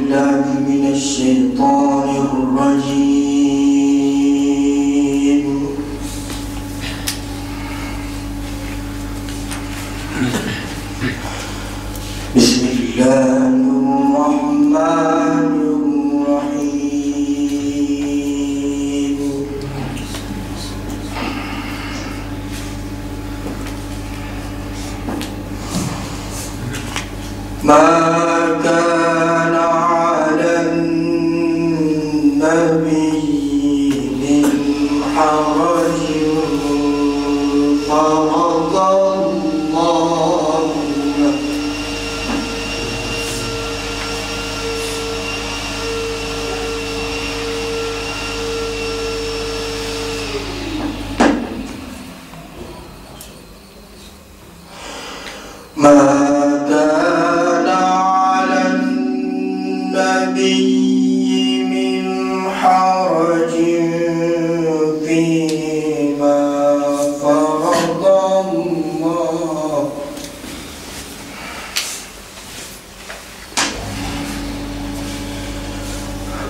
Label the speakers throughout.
Speaker 1: بالله من الشيطان الرجيم. بسم الله الرحمن الرحيم. ما كان على النبي من حرج فرض الله له. ما كان على النبي من حرج فيما فرض الله.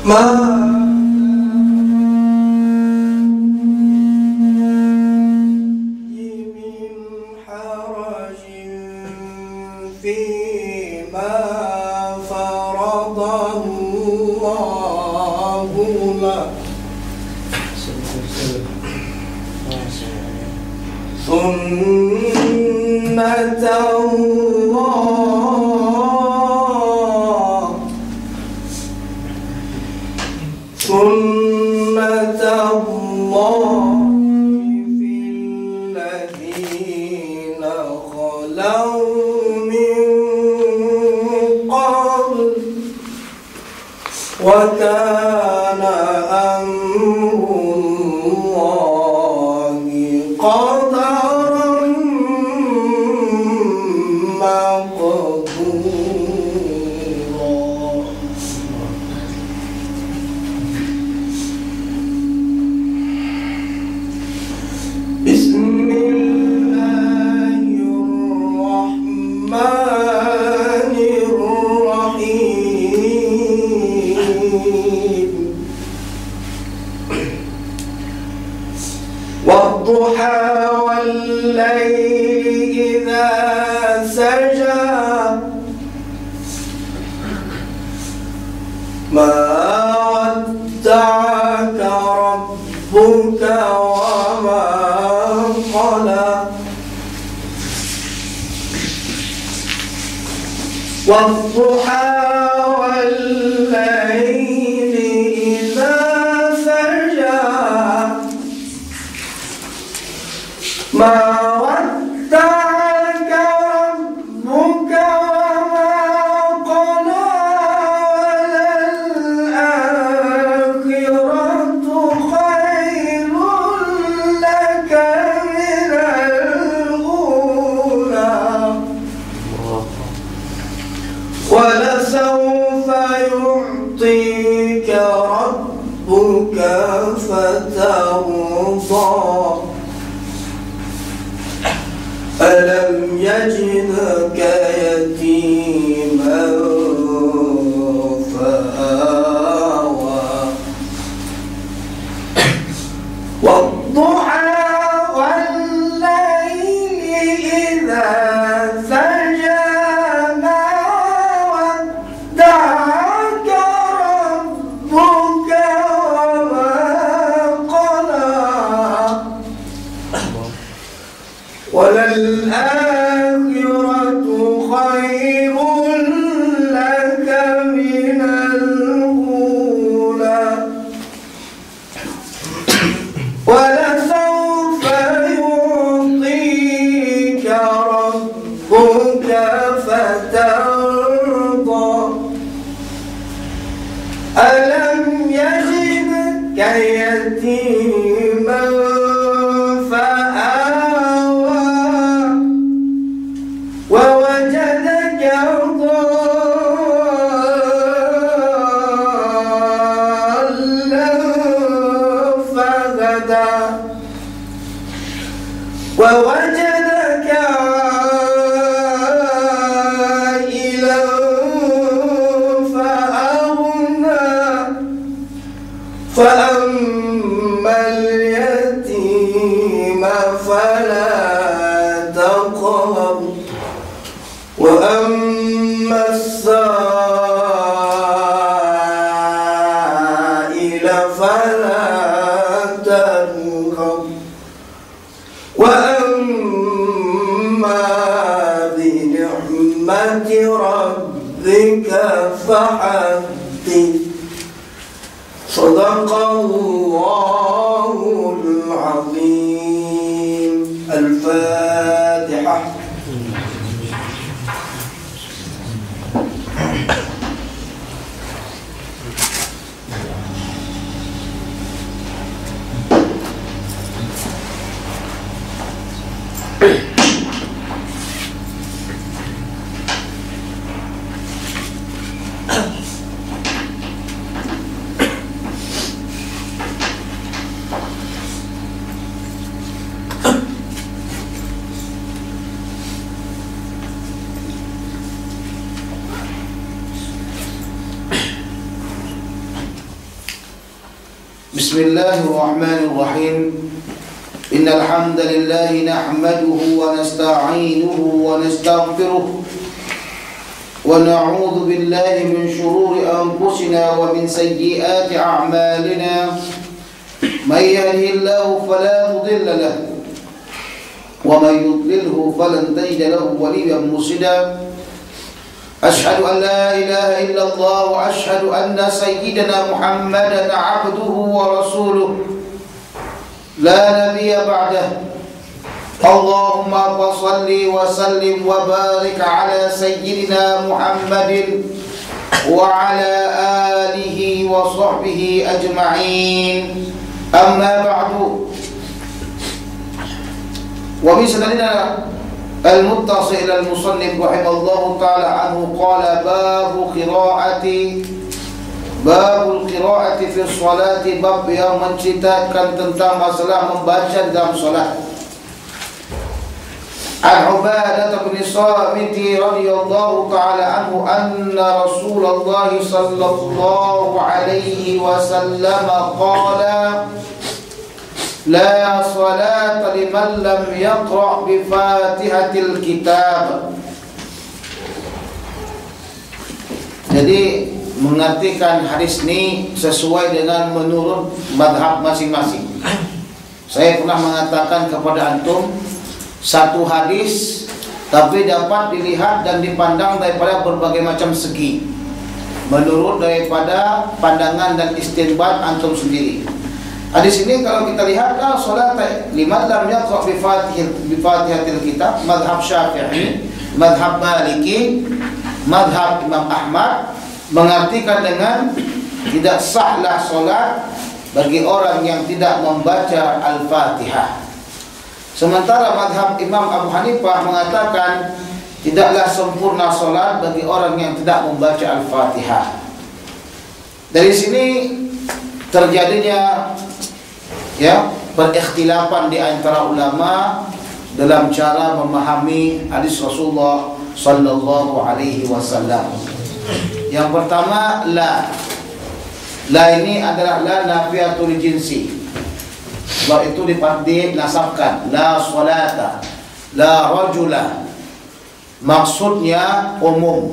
Speaker 1: ما فيما فرض الله له. سنة الله في الذين خلوا من قبل وكان أمر الله قدرا مقدورا. بسم الله الرحمن الرحيم. والضحى والليل إذا سجى ما ودعك ربك وما قلى. والضحى والليل إذا سجى ما ودعك ربك وما قلى. وللآخرة خير لك من الأولى ولسوف يعطيك ربك فترضى. ألم يجدك يتيما فآوى. والضحى والليل إذا سجى ما ودعك ربك وما قلى. وللآخرة خير لك من الأولى ولسوف يعطيك ربك فترضى. ألم يجدك يتيما فآوى ووجدك ضالا فهدى ووجدك عائلا فأغنى فلا تقهر وأما السائل فلا تنهر وأما بنعمة ربك فحدث صدق الله العظيم. الفاتحة.
Speaker 2: Bismillahirrahmanirrahim. Innal hamdalillah nahmaduhu wa nasta'inuhu wa nastaghfiruh wa na'udzu billahi min shururi anfusina wa min sayyiati a'malina. May yahdihillahu fala mudilla lahu wa may yudlilhu falan tajida lahu waliyyan murshida. أشهد أن لا إله إلا الله وأشهد أن سيدنا محمدا عبده ورسوله لا نبي بعده. اللهم صل وسلم وبارك على سيدنا محمد وعلى آله وصحبه أجمعين. أما بعد. ومن سنننا المتصل إلى المصنف رحمه الله تعالى عنه قال باب القراءة في الصلاة. Bab yang menceritakan tentang masalah membaca dalam solat. An Ubadah bin Samit radhiyallahu ta'ala anhu anna Rasulullah sallallahu alaihi wasallam qala La salata liman lam yaqra' bi Fatihatil Kitab. Jadi mengartikan hadis ini sesuai dengan menurut madhab masing-masing. Saya pernah mengatakan kepada antum, satu hadis tapi dapat dilihat dan dipandang daripada berbagai macam segi, menurut daripada pandangan dan istinbat antum sendiri. Hadis ini kalau kita lihat, salat liman lam yaqra' bi Fatihatil Kitab, mazhab Syafi'i, mazhab Maliki, mazhab Imam Ahmad mengartikan dengan tidak sahlah solat bagi orang yang tidak membaca Al-Fatihah. Sementara mazhab Imam Abu Hanifah mengatakan tidaklah sempurna solat bagi orang yang tidak membaca Al-Fatihah. Dari sini terjadinya berikhtilafan di antara ulama dalam cara memahami hadis Rasulullah sallallahu alaihi wasallam. Yang pertama, la ini adalah la nafiyatul jinsi. La itu dinasabkan, la salata, la rajula, maksudnya umum.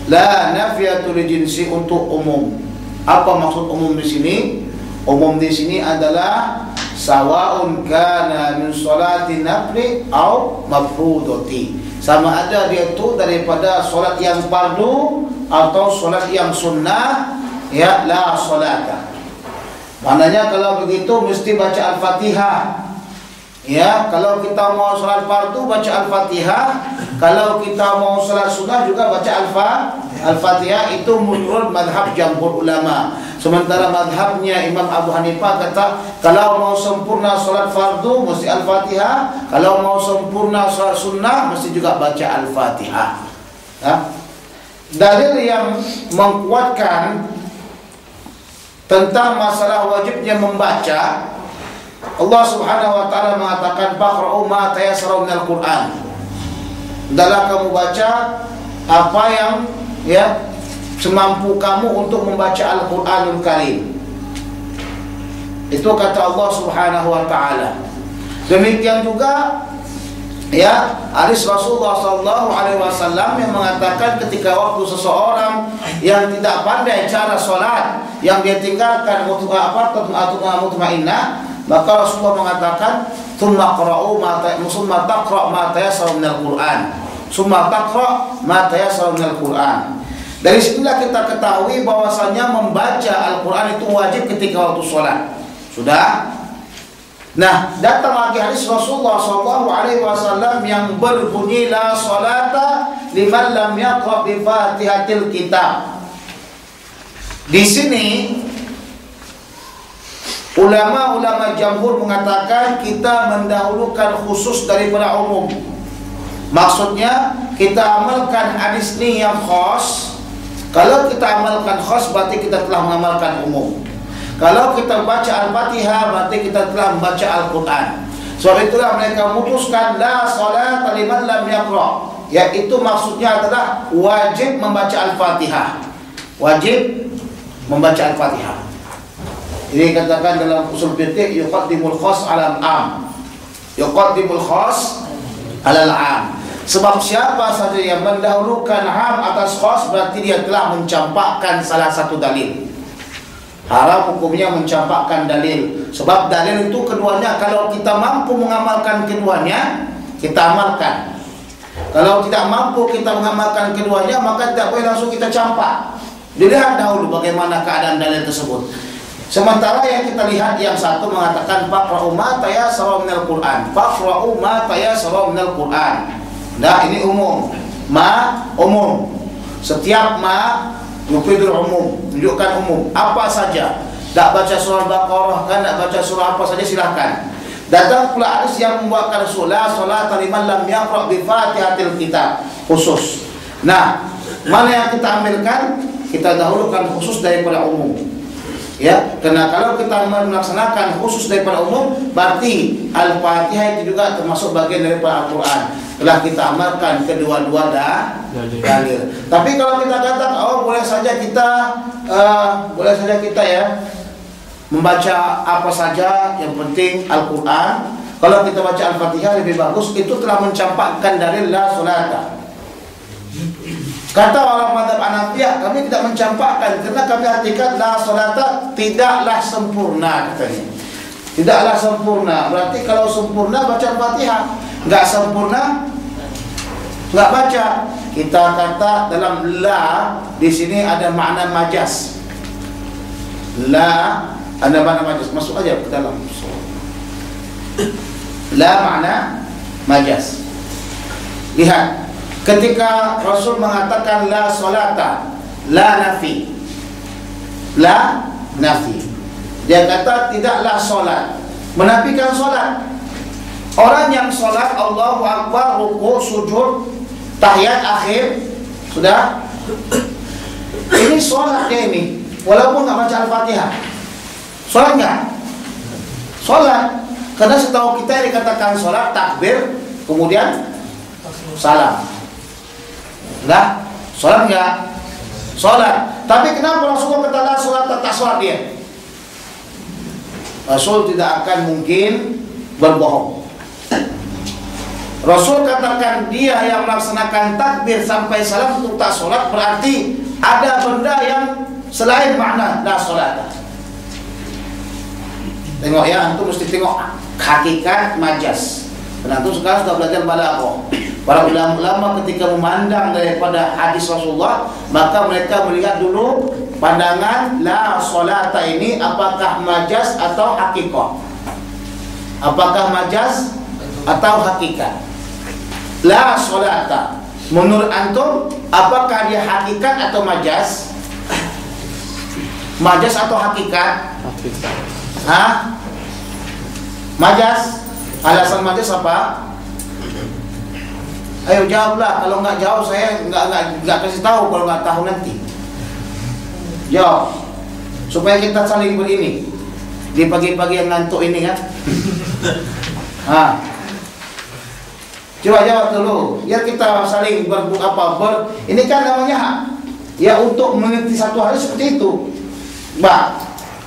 Speaker 2: La nafiyatul jinsi untuk umum. Apa maksud umum di sini? Umum di sini adalah sawaun kana min salati nafli au mafrudati. Sama ada dia itu daripada solat yang fardu atau solat yang sunnah, ya la salata. Maknanya kalau begitu mesti baca Al-Fatihah. Ya, kalau kita mau solat fardu baca Al-Fatihah, kalau kita mau solat sunnah juga baca Al-Fatihah. Itu menurut madhab jamhur ulama. Sementara madhabnya Imam Abu Hanifah kata kalau mau sempurna solat fardu mesti Al-Fatihah, kalau mau sempurna solat sunnah mesti juga baca Al-Fatihah. Dalil yang menguatkan tentang masalah wajibnya membaca, Allah Subhanahu wa taala mengatakan faqra'u ma tayassara minal Qur'an. Hendaklah kamu baca apa yang semampu kamu untuk membaca Al-Qur'anul Karim. Itu kata Allah Subhanahu wa taala. Demikian juga ya hadis Rasulullah SAW yang mengatakan ketika waktu seseorang yang tidak pandai cara sholat yang dia tinggalkan mutmainnah, maka Rasulullah mengatakan summa taqra ma tayassara minal Qur'an. Dari sinilah kita ketahui bahwasanya membaca Al-Quran itu wajib ketika waktu sholat. Sudah. Nah, datang lagi hadis Rasulullah SAW yang berbunyi la sholata liman lam yaqra bi Fatihatil Kitab. Di sini ulama-ulama jamhur mengatakan kita mendahulukan khusus daripada umum. Maksudnya kita amalkan hadis ini yang khas. Kalau kita amalkan khas berarti kita telah mengamalkan umum. Kalau kita baca Al-Fatihah berarti kita telah membaca Al-Quran. Sebab itulah mereka memutuskan la sholata liman lam yaqra, yaitu maksudnya adalah wajib membaca Al-Fatihah. Wajib membaca Al-Fatihah. Ini katakan dalam usul fiqh yuqaddimul khas 'alal 'am. Yuqaddimul khas 'alal 'am. Sebab siapa saja yang mendahulukan 'am atas khas berarti dia telah mencampakkan salah satu dalil. Haram hukumnya mencampakkan dalil. Sebab dalil itu keduanya, kalau kita mampu mengamalkan keduanya, kita amalkan. Kalau tidak mampu kita mengamalkan keduanya, maka tidak boleh langsung kita campak. Dilihat dahulu bagaimana keadaan dalil tersebut. Sementara yang kita lihat yang satu mengatakan faqra'u ma tayassara minal Qur'an. Faqra'u ma tayassara minal Qur'an. Nah, ini umum. Ma umum. Setiap ma yufidul umum, menunjukkan umum. Apa saja. Tak baca surah Al-Baqarah kan, tak baca surah apa saja silahkan. Datang pula hadis yang membuatkan Rasulullah sallallahu alaihi wasallam lam yaqra bi Fatihatil Kitab khusus. Nah, mana yang kita ambilkan? Kita dahulukan khusus daripada umum. Ya, karena kalau kita melaksanakan khusus daripada umum, berarti Al-Fatihah itu juga termasuk bagian daripada Al-Quran. Telah kita amalkan kedua-dua dalil. Tapi kalau kita katakan, oh boleh saja kita ya membaca apa saja, yang penting Al-Quran. Kalau kita baca Al-Fatihah lebih bagus, itu telah mencampakkan dalil la sholata. Kata orang mazhab Hanafiyah, kami tidak mencampakkan karena kami artikan la sholata tidaklah sempurna katanya. Tidaklah sempurna. Berarti kalau sempurna baca Al-Fatihah, enggak sempurna enggak baca. Kita kata dalam la di sini ada makna majas. La ada makna majas. Masuk aja ke dalam. La makna majas. Lihat, ketika Rasul mengatakan la sholata, la nafi. La nafi. Dia kata tidaklah solat, menafikan solat. Orang yang solat Allahu Akbar, ruku, sujud, tahiyat akhir, sudah. Ini solat dia ini, walaupun nggak baca Al-Fatihah. Solat nggak? Solat. Karena setahu kita yang dikatakan solat takbir, kemudian salam. Enggak? Solat nggak? Solat. Tapi kenapa Rasulullah kata la solat, tak solat dia? Rasul tidak akan mungkin berbohong. Rasul katakan dia yang melaksanakan takbir sampai salam untuk tak solat, berarti ada benda yang selain makna la solat. Tengok ya, antum mesti tengok hakikat majas. Dan antum sekarang sudah belajar balaghah. Para ulama ketika memandang daripada hadis Rasulullah, maka mereka melihat dulu pandangan la sholata ini apakah majas atau hakikat. Apakah majas atau hakikat? La sholata menurut antum apakah dia hakikat atau majas? Majas atau hakikat? Hakikat. Hah? Majas? Alasan majas apa? Ayo jawablah. Kalau nggak jawab saya nggak kasih tahu kalau nggak tahu nanti. Jawab supaya kita saling berini di pagi-pagi yang ngantuk ini kan. Coba jawab dulu. Biar kita saling ini kan namanya ya untuk mengerti satu hal seperti itu. Mbak,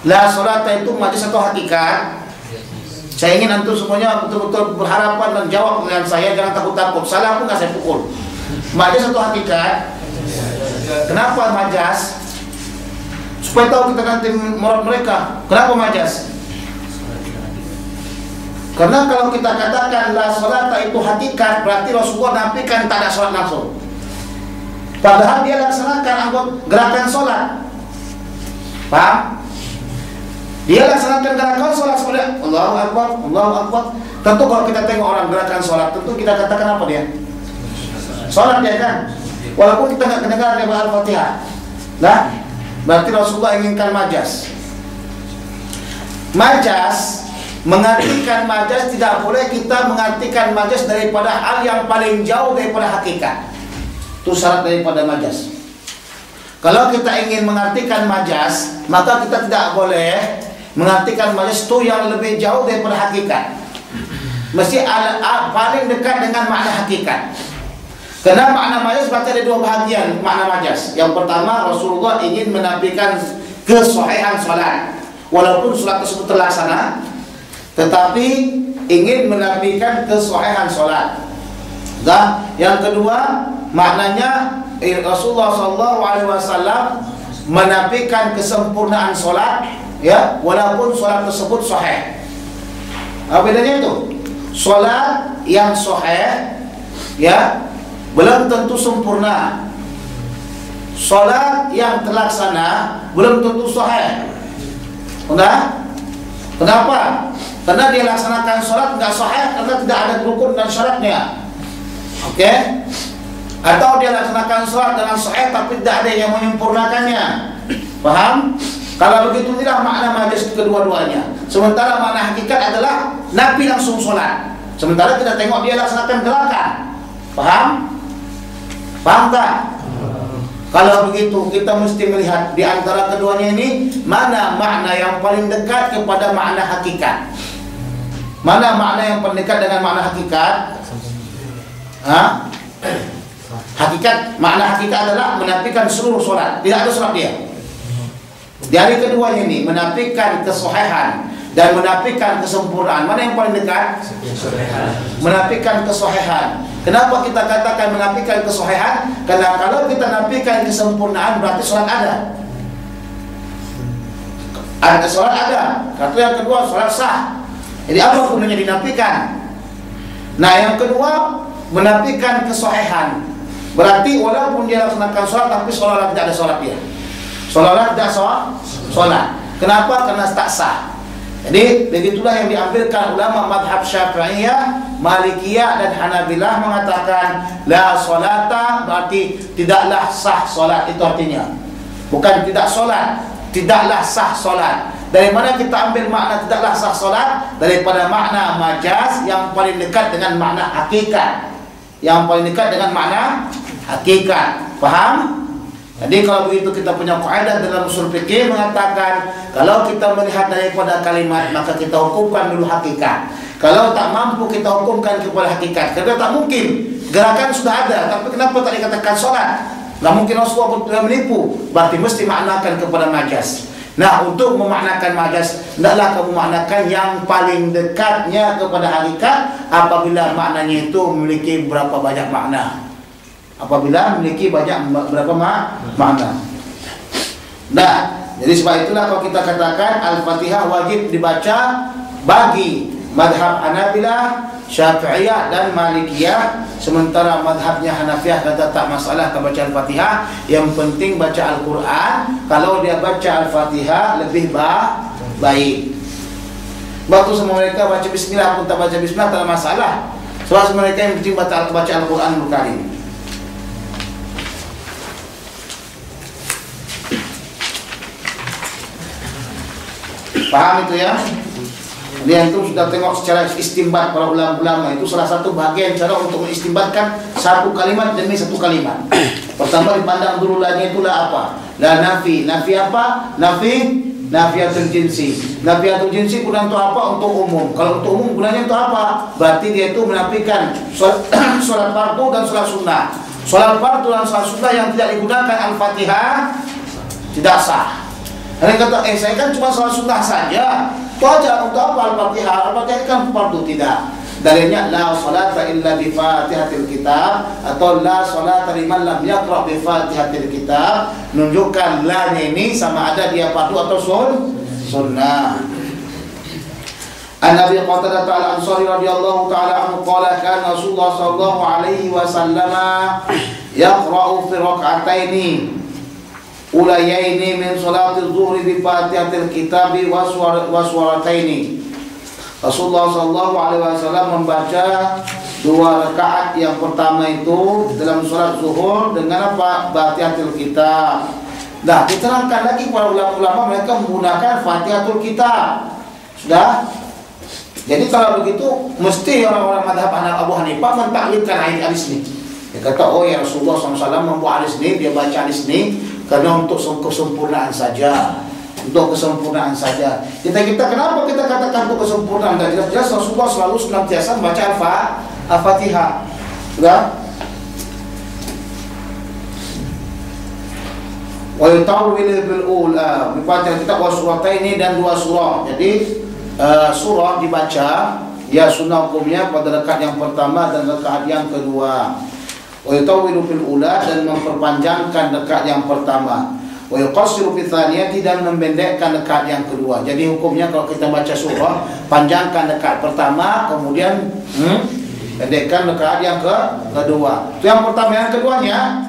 Speaker 2: la sholata itu majas atau hakikat? Saya ingin antum semuanya betul-betul berharapan dan jawab dengan saya, jangan takut-takut. Salah pun nggak saya pukul. Majas satu hakikat. Kenapa majas? Supaya tahu kita ganti murad mereka. Kenapa majas? Karena kalau kita katakan la salata itu hakikat, berarti Rasulullah nafikan tak ada salat langsung. Padahal dia laksanakan anggota gerakan salat. Paham? Dia laksanakan gerakan sholat seperti Allahu Akbar, Allahu Akbar. Tentu kalau kita tengok orang gerakan sholat, tentu kita katakan apa dia? Sholat dia kan? Walaupun kita nggak mendengar dia Al-Fatihah. Nah, berarti Rasulullah inginkan majas. Majas, mengartikan majas tidak boleh kita mengartikan majas daripada hal yang paling jauh daripada hakikat. Itu syarat daripada majas. Kalau kita ingin mengartikan majas, maka kita tidak boleh mengartikan majas itu yang lebih jauh daripada hakikat. Mesti paling dekat dengan makna hakikat. Karena makna majas berarti ada dua bahagian makna majas. Yang pertama, Rasulullah ingin menafikan kesahihan salat. Walaupun salat tersebut terlaksana, tetapi ingin menafikan kesahihan salat. Dan yang kedua, maknanya Rasulullah SAW menafikan kesempurnaan salat, ya, walaupun salat tersebut sahih. Apa bedanya itu? Salat yang sahih, ya, belum tentu sempurna. Salat yang terlaksana belum tentu sahih. Kenapa? Karena dia laksanakan salat enggak sahih karena tidak ada rukun dan syaratnya. Oke? Atau dia laksanakan salat dengan sahih tapi tidak ada yang menyempurnakannya. Paham? Kalau begitu inilah makna majas kedua-duanya. Sementara makna hakikat adalah Nabi langsung sholat. Sementara kita tengok dia laksanakan gerakan. Paham? Paham tak? Kalau begitu kita mesti melihat di antara keduanya ini mana makna yang paling dekat kepada makna hakikat. Mana makna yang paling dekat dengan makna hakikat? Hakikat, makna hakikat adalah menafikan seluruh sholat. Tidak ada sholat dia. Dari keduanya ini, menafikan kesahihan dan menafikan kesempurnaan. Mana yang paling dekat? Menafikan kesahihan. Kenapa kita katakan menafikan kesahihan? Karena kalau kita nafikan kesempurnaan berarti sholat ada. Ada sholat ada. Kata yang kedua, sholat sah. Jadi apa gunanya dinafikan? Nah, yang kedua, menafikan kesahihan. Berarti walaupun dia laksanakan sholat tapi seolah-olah tidak ada sholat dia. Seolah-olah tidak sholat. Kenapa? Karena tak sah. Jadi begitulah yang diambilkan ulama madhab Syafi'iyah, Malikiyah dan Hanabilah mengatakan la sholata berarti tidaklah sah sholat. Itu artinya bukan tidak sholat, tidaklah sah sholat. Dari mana kita ambil makna tidaklah sah sholat? Daripada makna majaz yang paling dekat dengan makna hakikat. Yang paling dekat dengan makna hakikat. Paham? Jadi kalau begitu kita punya kaidah dalam usul fikih mengatakan kalau kita melihat daripada kalimat maka kita hukumkan dulu hakikat. Kalau tak mampu kita hukumkan kepada hakikat. Karena tak mungkin gerakan sudah ada tapi kenapa tak dikatakan sholat? Tidak mungkin Rasulullah menipu. Berarti mesti maknakan kepada majaz. Nah, untuk memaknakan majaz hendaklah kamu maknakan yang paling dekatnya kepada hakikat apabila maknanya itu memiliki berapa banyak makna. Apabila memiliki berapa makna. Nah, jadi sebab itulah kalau kita katakan Al-Fatihah wajib dibaca bagi madhab Hanabilah, Syafi'iyah dan Malikiyah. Sementara madhabnya Hanafiyah kata tak masalah kalau baca Al-Fatihah, yang penting baca Al-Quran. Kalau dia baca Al-Fatihah lebih baik. Waktu semua mereka baca Bismillah pun tak baca Bismillah tak ada masalah. Sebab mereka yang penting baca Al-Quran berkali. Paham itu ya? Dia itu sudah tengok secara istimbat para ulama-ulama. Itu salah satu bagian cara untuk mengistimbatkan satu kalimat demi satu kalimat. Pertama dipandang dulu lagi itulah apa? La nafi. Nafi apa? Nafiatul jinsi. Nafiatul jinsi gunanya untuk apa? Untuk umum. Kalau untuk umum gunanya untuk apa? Berarti dia itu menafikan sholat fardu dan sholat sunnah. Sholat fardu dan sholat sunnah yang tidak digunakan Al-Fatihah tidak sah. Ada yang kata, saya kan cuma salat sunnah saja. Itu aja, untuk apa Al-Fatihah? Al-Fatihah kan fardu, tidak. Dalilnya la salata illa bi Fatihatil Kitab atau la salata liman lam yaqra bi Fatihatil Kitab, menunjukkan la ini sama ada dia fardu atau sunnah. An Abi Qatadah Al-Ansari radhiyallahu ta'ala anhu qala kana Rasulullah sallallahu alaihi wasallam yaqra'u fi rak'ataini ulayaini min salatil zuhri bi Fatihatil Kitab wa surataini. Rasulullah sallallahu alaihi wasallam membaca 2 rakaat yang pertama itu dalam salat zuhur dengan apa? Fatihatul Kitab. Nah, diterangkan lagi para ulama mereka menggunakan Fatihatul Kitab. Sudah? Jadi kalau begitu mesti orang-orang mazhab Abu Hanifah mentaklidkan hadis ini. Dia kata, oh ya Rasulullah SAW membuat hadis ini, dia baca hadis ini karena untuk kesempurnaan saja. Untuk kesempurnaan saja. Kita kenapa kita katakan untuk kesempurnaan? Dan jelas-jelas Rasulullah selalu senantiasa membaca Al-Fatihah. Sudah? Wa yutawwil bil ula bi Fatihah kita wa surataini dan 2 surah. Jadi surah dibaca ya sunnah hukumnya pada rakaat yang pertama dan rakaat yang kedua. Wa yutawwilu fil ula dan memperpanjangkan rakaat yang pertama. Wa yuqassiru fi tsaniyati dan membendekkan rakaat yang kedua. Jadi hukumnya kalau kita baca surah, panjangkan rakaat pertama, kemudian pendekkan rakaat yang kedua. Itu yang pertama. Yang keduanya,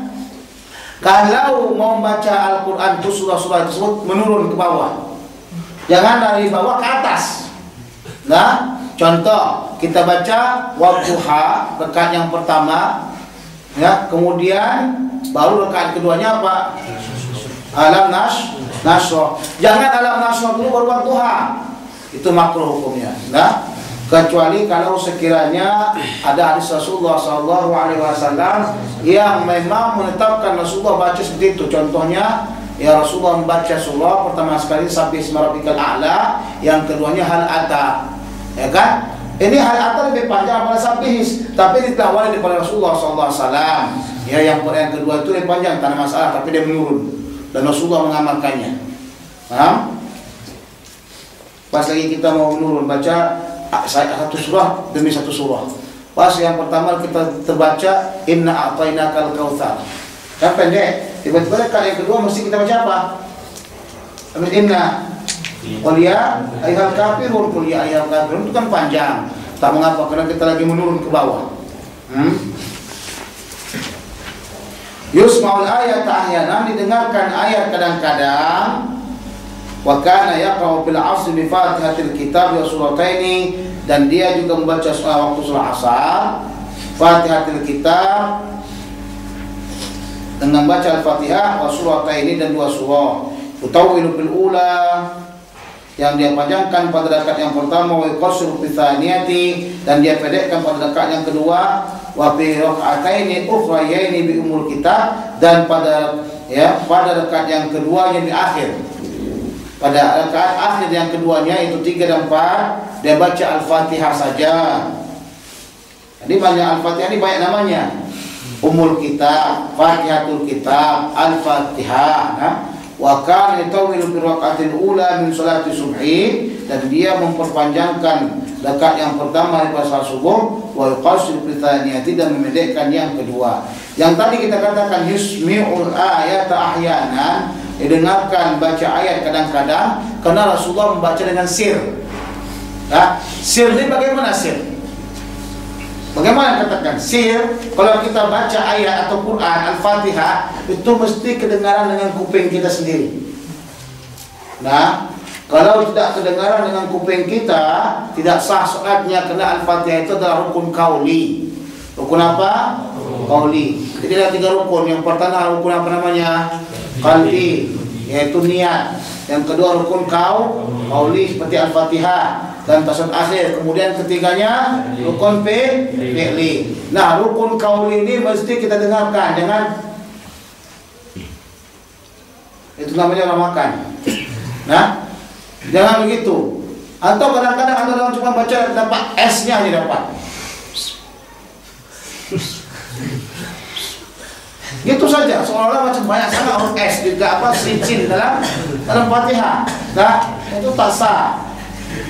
Speaker 2: kalau mau baca Al-Qur'an itu surah-surah tersebut menurun ke bawah. Jangan dari bawah ke atas. Nah, contoh kita baca Wadduha rakaat yang pertama, ya, kemudian baru rakaat keduanya apa? Alam Nasr. Jangan Alam Nasr dulu baru Wadduha. Itu makruh hukumnya. Nah, kecuali kalau sekiranya ada hadis Rasulullah SAW yang memang menetapkan Rasulullah baca seperti itu. Contohnya, ya Rasulullah membaca surah pertama sekali Sabbih isma rabbikal a'la, yang keduanya Hal Ata. Ya kan? Ini Hal Ata lebih panjang daripada Sabbih, tapi ditawari daripada Rasulullah SAW. Ya, yang kedua itu lebih panjang, tak ada masalah, tapi dia menurun dan Rasulullah mengamalkannya. Paham? Pas lagi kita mau menurun baca satu surah demi satu surah. Pas yang pertama kita terbaca Inna a'tainakal kautsar. Kan pendek. Tiba-tiba rakaat yang kedua mesti kita baca apa? Amin inna qul ya ayyuhal kafirun, qul ya ayyuhal kafirun, itu kan panjang. Tak mengapa karena kita lagi menurun ke bawah. Yusma'ul ayat ahyanan, didengarkan ayat kadang-kadang. Wa kana yaqra'u fil 'asri bi Fatihatil Kitab wa surataini, dan dia juga membaca waktu surah Asar Fatihatil Kitab dengan baca Al-Fatihah wa surataini dan 2 surah. Utawwilu fil ula, yang dia panjangkan pada rakaat yang pertama, wa yuqassiru fi tsaniyati, dan dia pendekkan pada rakaat yang kedua, wa fi rak'ataini ukhrayaini bi umul kitab, dan pada rakaat yang kedua yang di akhir, pada rakaat akhir yang keduanya itu 3 dan 4 dia baca Al-Fatihah saja. Jadi banyak Al-Fatihah ini banyak namanya. Umul Kitab, Fatihatul Kitab, Al-Fatihah. Nah, wa kana yatawwilu fi rak'atil ula min salati subhi, dan dia memperpanjangkan rakaat yang pertama daripada salat subuh, wa yuqassiru fi tsaniyati, dan memendekkan yang kedua. Yang tadi kita katakan yusmi'ul ayata ahyanan, didengarkan baca ayat kadang-kadang, karena Rasulullah membaca dengan sir. Nah, sir ini bagaimana sir? Bagaimana katakan sir? Kalau kita baca ayat atau Quran Al-Fatihah, itu mesti kedengaran dengan kuping kita sendiri. Nah, kalau tidak kedengaran dengan kuping kita, tidak sah salatnya, karena Al-Fatihah itu adalah rukun qauli. Rukun apa? Qauli. Jadi ada 3 rukun. Yang pertama rukun apa namanya? Qalbi, yaitu niat. Yang kedua rukun qauli seperti Al-Fatihah dan tasawuf akhir. Kemudian ketiganya rukun fi'li. Nah, rukun qauli ini mesti kita dengarkan dengan, itu namanya orang makan. Nah, jangan begitu. Atau kadang-kadang ada orang cuma baca dapat S-nya aja dapat. Gitu saja, seolah-olah macam banyak sangat huruf S juga cincin dalam Fatihah. Nah, itu tak sah.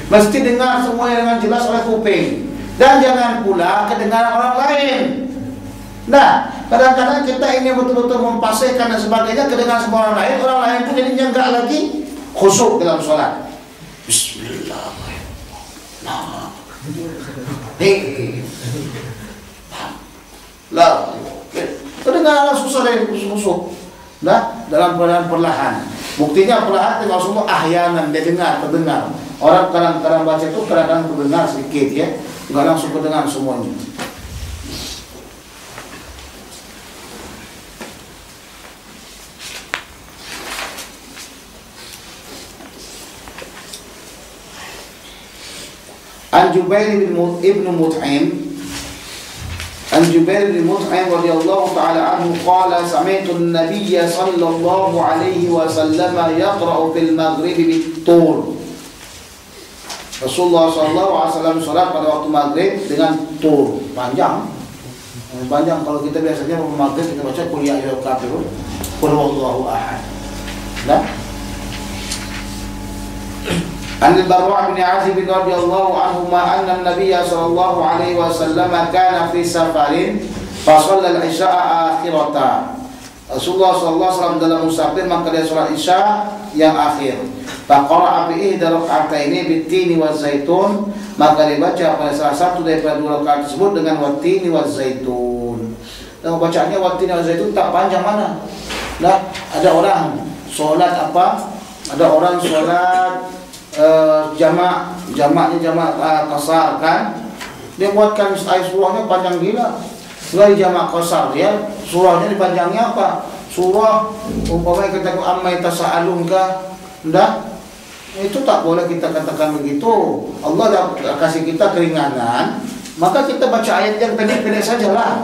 Speaker 2: Mesti dengar semuanya dengan jelas oleh kuping. Dan jangan pula kedengaran orang lain. Nah, kadang-kadang kita ingin betul-betul memfasihkan dan sebagainya, kedengaran semua orang lain pun jadinya enggak lagi khusyuk dalam sholat. Bismillahirrahmanirrahim. Lah, kedengaran susah dari khusyuk. Nah, dalam keadaan perlahan. Buktinya perlahan tinggal semua ahyanan dia terdengar. Orang kadang-kadang baca itu kadang-kadang terdengar sedikit ya, enggak langsung terdengar semuanya. An Jubair ibn Mut'im radhiyallahu ta'ala anhu qala sami'tu an-nabiy sallallahu alaihi wasallam yaqra'u fil maghrib bit-tur. Rasulullah sallallahu alaihi wasallam salat pada waktu maghrib dengan tur, panjang. Kalau kita biasanya waktu maghrib kita baca qul ya ayyuhal kafirun, qul huwallahu ahad. Nah, An al-Barra' bin Azib radhiyallahu anhuma anna an-nabiy sallallahu alaihi wasallam kana fi safarin fa shalla al-isya'a akhirata. Rasulullah sallallahu alaihi wasallam dalam musafir maka dia salat isya yang akhir. Fa qara'a bi ihda rak'ataini bit-tini waz-zaitun, maka dia baca pada salah satu daripada dua rakaat tersebut dengan wat-tini waz-zaitun. Dan bacaannya wat-tini waz-zaitun tak panjang mana. Nah, ada orang salat apa? Ada orang salat jamaknya qasar kan, dia buatkan ayat surahnya panjang gila. Dari jamak qasar dia surahnya dipanjangnya apa? Surah umpamanya kita amma yatasaalun ka, enggak, itu tak boleh kita katakan begitu. Allah dah kasih kita keringanan, maka kita baca ayat yang pendek-pendek sajalah.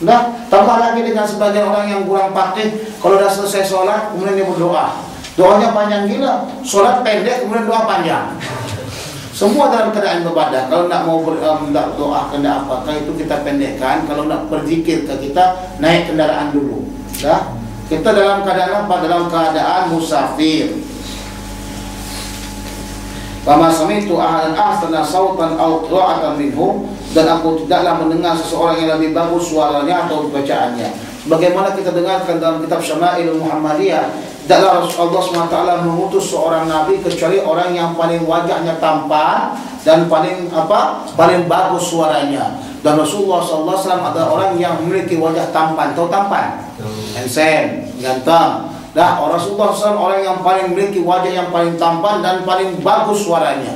Speaker 2: Nah, tambah lagi dengan sebagian orang yang kurang fakih, kalau dah selesai sholat kemudian dia berdoa, doanya panjang gila, sholat pendek kemudian doa panjang. Semua dalam keadaan ibadah. Kalau nak mau nak doa kena apakah itu kita pendekkan. Kalau nak berzikir kita naik kendaraan dulu. Dah, kita dalam keadaan apa? Dalam keadaan musafir. Fama sami'tu ahadan ahsana sautan aw qira'atan minhum, dan aku tidaklah mendengar seseorang yang lebih bagus suaranya atau bacaannya. Bagaimana kita dengarkan dalam kitab Syama'il Muhammadiyah, tidaklah Allah SWT mengutus seorang nabi kecuali orang yang paling wajahnya tampan dan paling bagus suaranya. Dan Rasulullah SAW adalah orang yang memiliki wajah tampan. Tahu tampan? Handsome, ganteng. Nah, Rasulullah SAW orang yang paling memiliki wajah yang paling tampan dan paling bagus suaranya.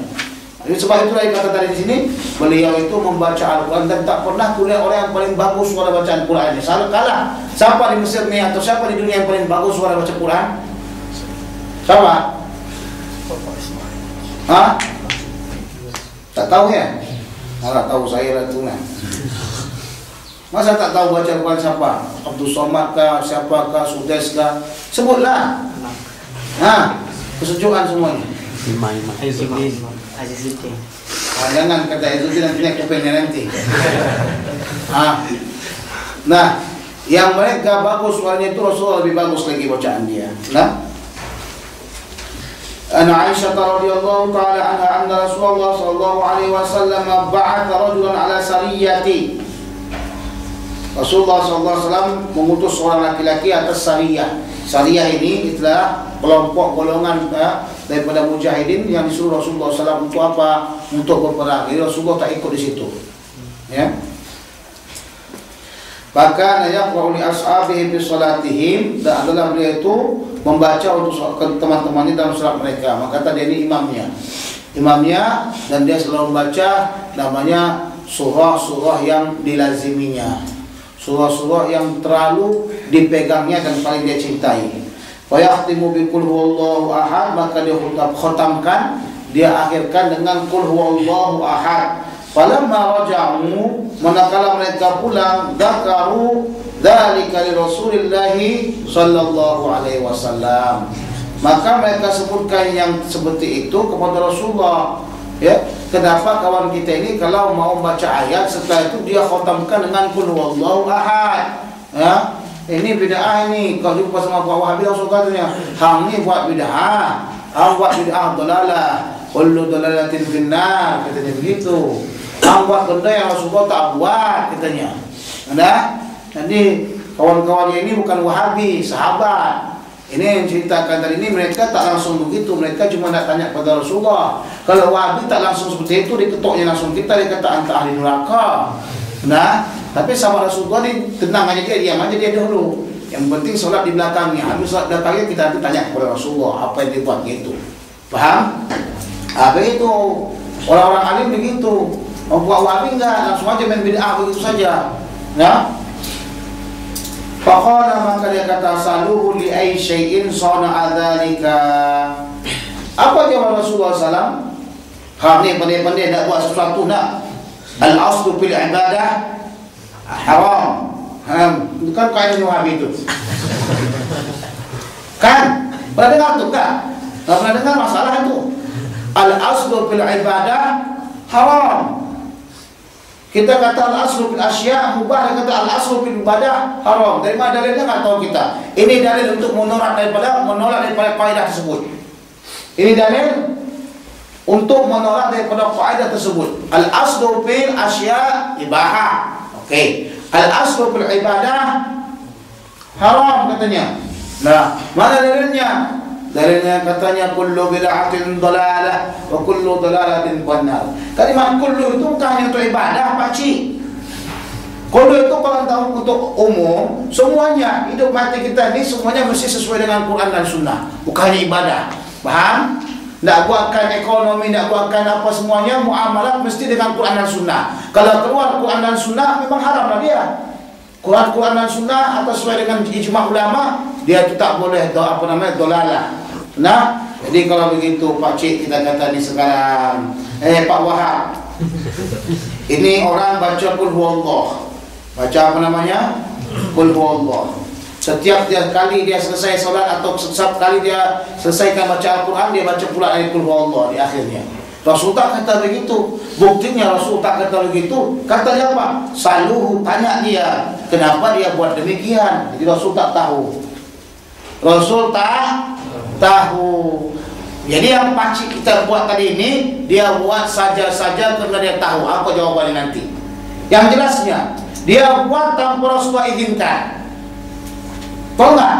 Speaker 2: Jadi sebab itulah kata tadi di sini, beliau itu membaca Al-Quran dan tak pernah kulihat orang yang paling bagus suara bacaan Qurannya. Kalah. Siapa di Mesir ni atau siapa di dunia yang paling bagus suara baca Quran? Siapa? Hah? Tak tahu ya? Malah tahu saya lah tu kan. Masa tak tahu baca Quran siapa? Abdul Somad kah? Siapakah? Sudes kah? Sebutlah. Kesejukan semuanya. Azizuddin. Jangan kata Azizuddin nanti kupingnya nanti. Nah, yang mereka bagus suaranya itu Rasulullah lebih bagus lagi bacaan dia. Nah, Ana Aisyah radhiyallahu taala anha anna Rasulullah sallallahu alaihi wasallam ba'atha rajulan ala sariyati. Rasulullah sallallahu alaihi wasallam mengutus seorang laki-laki atas sariyah. Sariyah ini itulah kelompok golongan daripada mujahidin yang disuruh Rasulullah SAW untuk apa? Untuk berperang. Jadi Rasulullah tak ikut di situ. Ya. Bahkan yaqra'u li ashabihi bi salatihim, dan adalah beliau itu membaca untuk teman-temannya dalam salat mereka. Maka kata dia ini imamnya, dan dia selalu membaca namanya surah-surah yang dilaziminya, surah-surah yang terlalu dipegangnya dan paling dia cintai. Wa yahtimu bi qul huwallahu ahad, maka dia khatamkan, dia akhirkan dengan qul huwallahu ahad. Falamma raja'u, manakala mereka pulang, dzakaru dzalika li Rasulillah sallallahu alaihi wasallam, maka mereka sebutkan yang seperti itu kepada Rasulullah. Ya, kenapa kawan kita ini kalau mau baca ayat setelah itu dia khatamkan dengan qul huwallahu ahad? Ya, ini bid'ah ini. Kau jumpa sama buat Wahabi langsung katanya, hang ni buat bid'ah. Hang buat bid'ah dalalah. Kullu dalalatin finnar, katanya begitu. Hang buat benda yang Rasulullah tak buat, katanya. Ada? Jadi kawan-kawannya ini bukan Wahabi, sahabat. Ini yang ceritakan tadi ini, mereka tak langsung begitu. Mereka cuma nak tanya kepada Rasulullah. Kalau Wahabi tak langsung seperti itu, dia ketoknya langsung kita, dia kata anta ahli neraka. Nah, tapi sama Rasulullah ni tenang aja dia, diam aja dia dahulu. Yang penting solat di belakangnya. Habis solat belakangnya kita nanti tanya kepada Rasulullah apa yang dia buat gitu. Faham? Begitu. Orang-orang alim begitu. Membuat Wahabi enggak, langsung aja main bid'ah begitu saja. Ya. Faqala, maka dia kata, saluhu li ay syai'in sana'a dzalika. Apa jawab Rasulullah SAW? Hang ni pandai-pandai nak buat sesuatu nak. Al-aslu fil ibadah haram. Itu kan kaidah Wahabi itu. Kan? Pernah dengar tu tak? Tak pernah dengar masalah itu. Al-aslu fil ibadah haram. Kita kata al-aslu fil asya' mubah, kata al-aslu fil ibadah haram. Dari mana dalilnya enggak tahu kita. Ini dalil untuk menolak daripada kaidah tersebut. Ini dalil untuk menolak daripada kaidah tersebut. Al-aslu fil asya' ibahah. Okey. Al-aslu fil ibadah haram katanya. Nah, mana dalilnya? Dalilnya katanya kullu bid'atin dalalah wa kullu dalalatin finnar. Kalimat kullu itu bukan hanya untuk ibadah, Pak Cik. Kullu itu kalau tahu untuk umum, semuanya hidup mati kita ini semuanya mesti sesuai dengan Quran dan Sunnah, bukan hanya ibadah. Paham? Nak buatkan ekonomi, nak buatkan apa semuanya muamalah mesti dengan Quran dan Sunnah. Kalau keluar Quran dan Sunnah memang haramlah dia. Quran dan Sunnah atau sesuai dengan ijma' ulama, dia itu tak boleh dolalah. Nah, jadi kalau begitu Pak Cik kita kata ni sekarang, Pak Wahab, ini orang baca Qul Huwallah, baca apa namanya? Qul Huwallah. Setiap kali dia selesai solat atau setiap kali dia selesaikan baca Al-Quran, dia baca pula ayat Qul Huwallah di akhirnya. Rasul tak kata begitu. Buktinya Rasul tak kata begitu. Kata dia apa? Saluhu, tanya dia kenapa dia buat demikian. Jadi Rasul tak tahu. Rasul tak tahu. Jadi yang pakcik kita buat tadi ini, dia buat saja-saja karena dia tahu apa jawabannya nanti. Yang jelasnya, dia buat tanpa Rasulullah izinkan. Tahu nggak?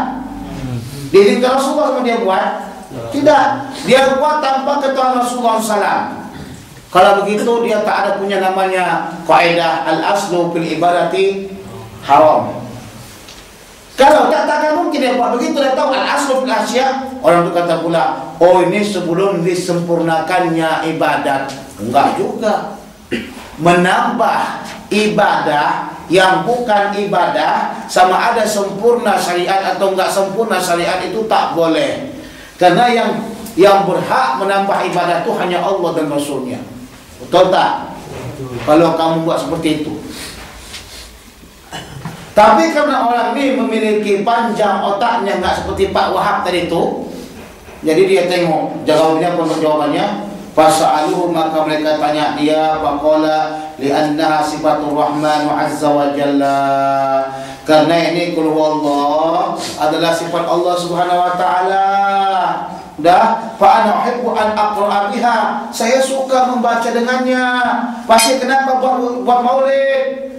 Speaker 2: Diizinkan Rasulullah sama dia buat? Tidak. Dia buat tanpa ketuaan Rasulullah SAW. Kalau begitu dia tak ada punya namanya kaidah al-aslu fil ibadati haram. Kalau takkan mungkin dia buat begitu, dia tahu al-aslu fil asya'. Orang itu kata pula, oh ini sebelum disempurnakannya ibadat. Enggak juga. Menambah ibadah yang bukan ibadah, sama ada sempurna syariat atau enggak sempurna syariat, itu tak boleh. Karena yang berhak menambah ibadah itu hanya Allah dan Rasulnya. Betul tak? Kalau kamu buat seperti itu. Tapi karena orang ini memiliki panjang otaknya, enggak seperti Pak Wahab tadi itu, jadi dia tengok jawabannya, untuk jawabannya fasa'aluhu, maka mereka tanya dia, faqala li'annaha sifatur rahman azza wa jalla, karena ini qul huwallah adalah sifat Allah Subhanahu wa taala. Dah, fa ana uhibbu an aqra'a biha, saya suka membaca dengannya. Pasti kenapa buat maulid?